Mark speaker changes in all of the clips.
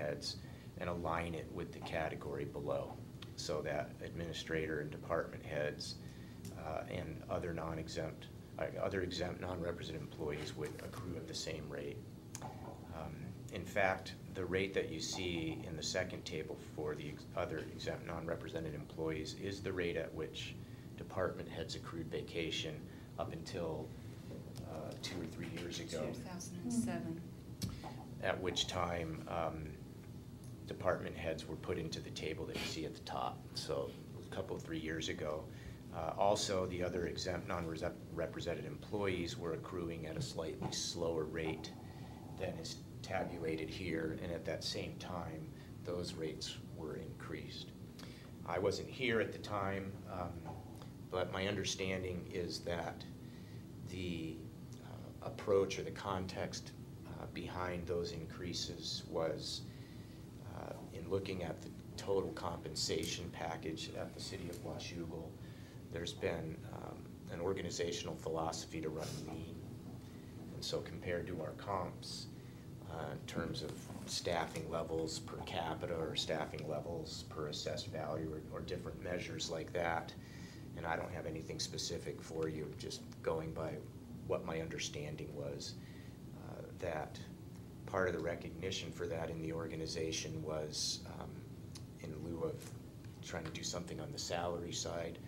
Speaker 1: heads and align it with the category below, so that administrator and department heads and other other exempt non-represented employees would accrue at the same rate. In fact, the rate that you see in the second table for the other exempt non-represented employees is the rate at which department heads accrued vacation up until 2 or 3 years ago.
Speaker 2: 2007.
Speaker 1: At which time department heads were put into the table that you see at the top. So a couple, 3 years ago. Also, the other exempt non-represented employees were accruing at a slightly slower rate than is tabulated here, and at that same time, those rates were increased. I wasn't here at the time, but my understanding is that the approach or the context behind those increases was in looking at the total compensation package at the city of Washougal. There's been an organizational philosophy to run lean, and so compared to our comps, in terms of staffing levels per capita or staffing levels per assessed value or different measures like that, and I don't have anything specific for you, just going by what my understanding was, that part of the recognition for that in the organization was in lieu of trying to do something on the salary side,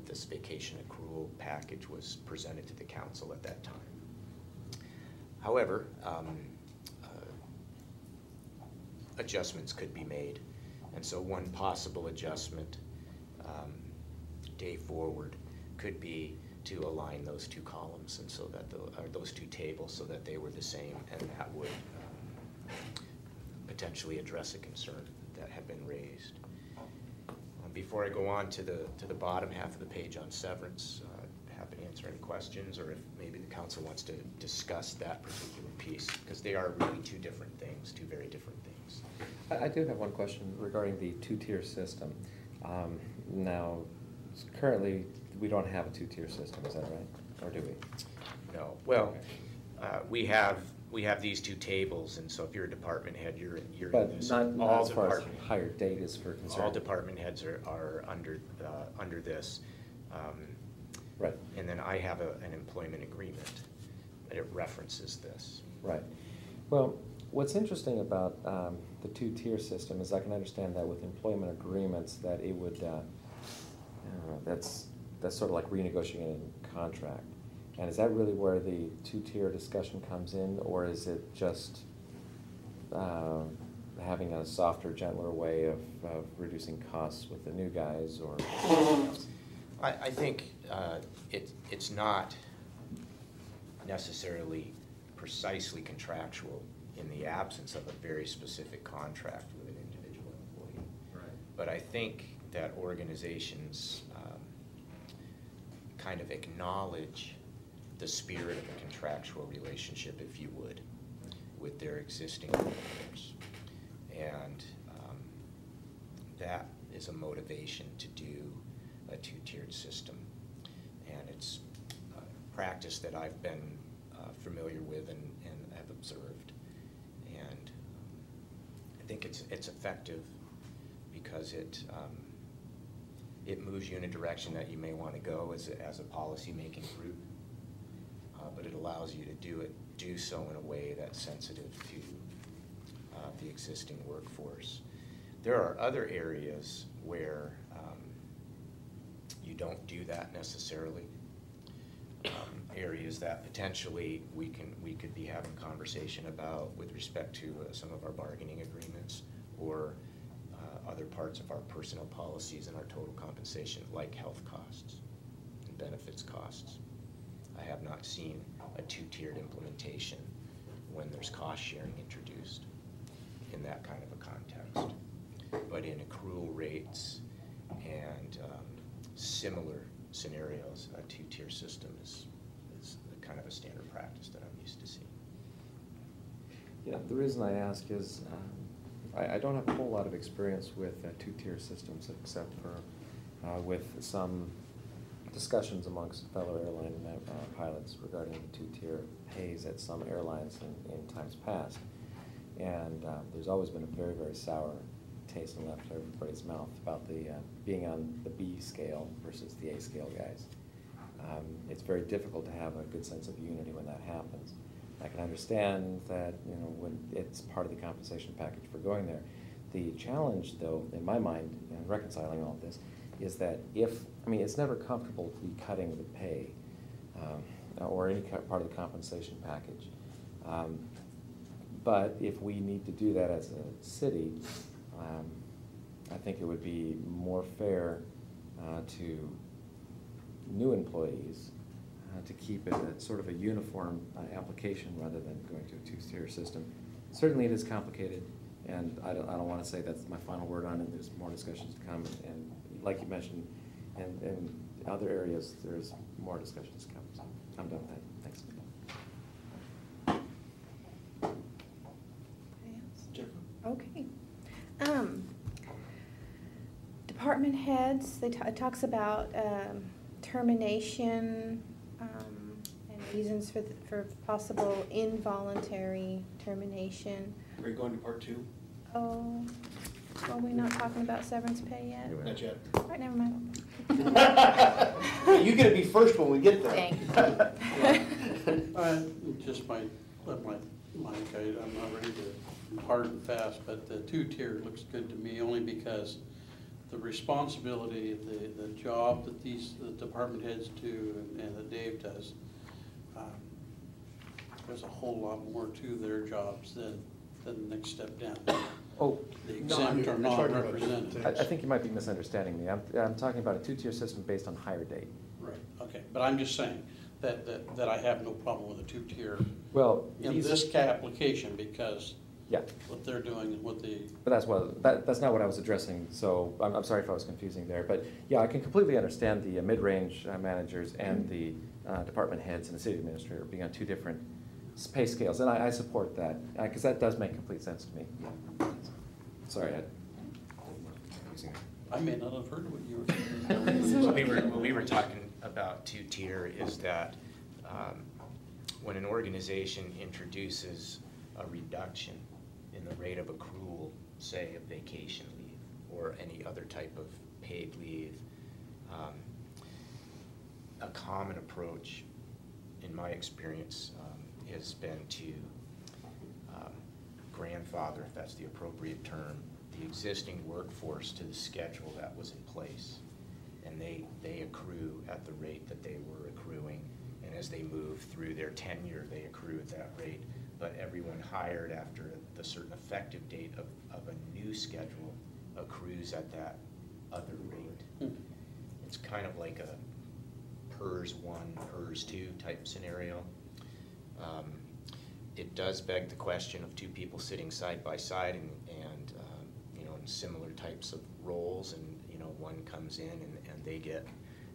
Speaker 1: this vacation accrual package was presented to the council at that time. However, adjustments could be made, and so one possible adjustment day forward could be to align those two columns, and so that those two tables, so that they were the same, and that would potentially address a concern that had been raised. Before I go on to the bottom half of the page on severance, happy to answer any questions, or if maybe the council wants to discuss that particular piece, because they are really two different things, two very different things.
Speaker 3: I do have one question regarding the two-tier system. Now, currently, we don't have a two-tier system, is that right? Or do we?
Speaker 1: No. Well, we have these two tables, and so if you're a department head, you're
Speaker 3: but
Speaker 1: in this.
Speaker 3: Not as far as higher date is for concern.
Speaker 1: All department heads are under this.
Speaker 3: Right.
Speaker 1: And then I have an employment agreement that it references this.
Speaker 3: Right. Well, what's interesting about the two-tier system is I can understand that with employment agreements that it would, that's sort of like renegotiating a contract. And is that really where the two-tier discussion comes in, or is it just having a softer, gentler way of reducing costs with the new guys, or something else?
Speaker 1: I think it's not necessarily precisely contractual in the absence of a very specific contract with an individual employee.
Speaker 3: Right.
Speaker 1: But I think that organizations kind of acknowledge the spirit of a contractual relationship, if you would, with their existing employers. And that is a motivation to do a two-tiered system. And it's a practice that I've been familiar with and have observed. And I think it's effective because it moves you in a direction that you may want to go as a policy-making group. But it allows you to do so in a way that's sensitive to the existing workforce. There are other areas where you don't do that necessarily. Areas that potentially we could be having conversation about with respect to some of our bargaining agreements or other parts of our personnel policies and our total compensation, like health costs and benefits costs. I have not seen a two-tiered implementation when there's cost sharing introduced in that kind of a context. But in accrual rates and similar scenarios, a two-tier system is kind of a standard practice that I'm used to seeing.
Speaker 3: Yeah, the reason I ask is I don't have a whole lot of experience with two-tier systems, except for with some discussions amongst fellow airline pilots regarding two-tier pays at some airlines in times past. And there's always been a very, very sour taste in left everybody's mouth about the being on the B scale versus the A scale guys. It's very difficult to have a good sense of unity when that happens. I can understand that, you know, when it's part of the compensation package for going there. The challenge, though, in my mind, in reconciling all of this, is that it's never comfortable to be cutting the pay or any part of the compensation package. But if we need to do that as a city, I think it would be more fair to new employees to keep it a sort of a uniform application rather than going to a two-tier system. Certainly it is complicated, and I don't want to say that's my final word on it. There's more discussions to come, and like you mentioned, in other areas, there's more discussions to come. So I'm done with that. Thanks.
Speaker 2: Okay. Department heads, it talks about termination and reasons for possible involuntary termination.
Speaker 4: Are we going to part 2?
Speaker 2: Oh, are we not talking about severance pay yet?
Speaker 4: Not yet.
Speaker 2: All right, never mind.
Speaker 4: You get to be first when we get there.
Speaker 2: Thank
Speaker 5: Just my mic, I'm not ready to hard and fast, but the two-tier looks good to me only because the responsibility, the job that the department heads do and that Dave does, there's a whole lot more to their jobs than the next step down.
Speaker 3: Oh,
Speaker 5: The exempt or non-represented.
Speaker 3: I think you might be misunderstanding me. I'm talking about a two-tier system based on hire date.
Speaker 5: Right, okay, but I'm just saying that I have no problem with a two-tier
Speaker 3: Well,
Speaker 5: in this application because
Speaker 3: yeah,
Speaker 5: what they're doing and what the.
Speaker 3: but that's not what I was addressing. So I'm sorry if I was confusing there. But yeah, I can completely understand the mid-range managers and the department heads and the city administrator being on two different pay scales, and I support that because that does make complete sense to me. Sorry,
Speaker 5: I may not have heard what you were saying.
Speaker 1: What we were talking about two-tier is that when an organization introduces a reduction in the rate of accrual, say of vacation leave or any other type of paid leave, a common approach, in my experience, has been to grandfather, if that's the appropriate term, the existing workforce to the schedule that was in place. And they accrue at the rate that they were accruing. And as they move through their tenure, they accrue at that rate. But everyone hired after the certain effective date of a new schedule accrues at that other rate. It's kind of like a PERS 1, PERS 2 type scenario. It does beg the question of two people sitting side by side and you know, in similar types of roles, and you know, one comes in and they get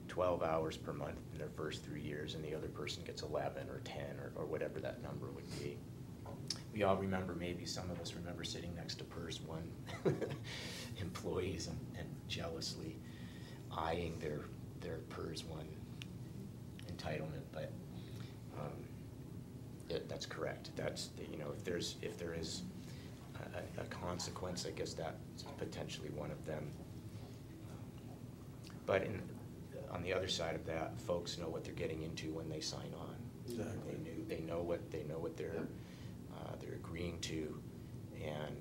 Speaker 1: 12 hours per month in their first 3 years, and the other person gets 11 or 10 or whatever that number would be. We all remember, maybe some of us remember sitting next to PERS 1 employees and jealously eyeing their PERS 1 entitlement, but that's correct. That's you know, if there is a consequence, I guess that's potentially one of them. But on the other side of that, folks know what they're getting into when they sign on.
Speaker 5: Exactly.
Speaker 1: They know what they're agreeing to, and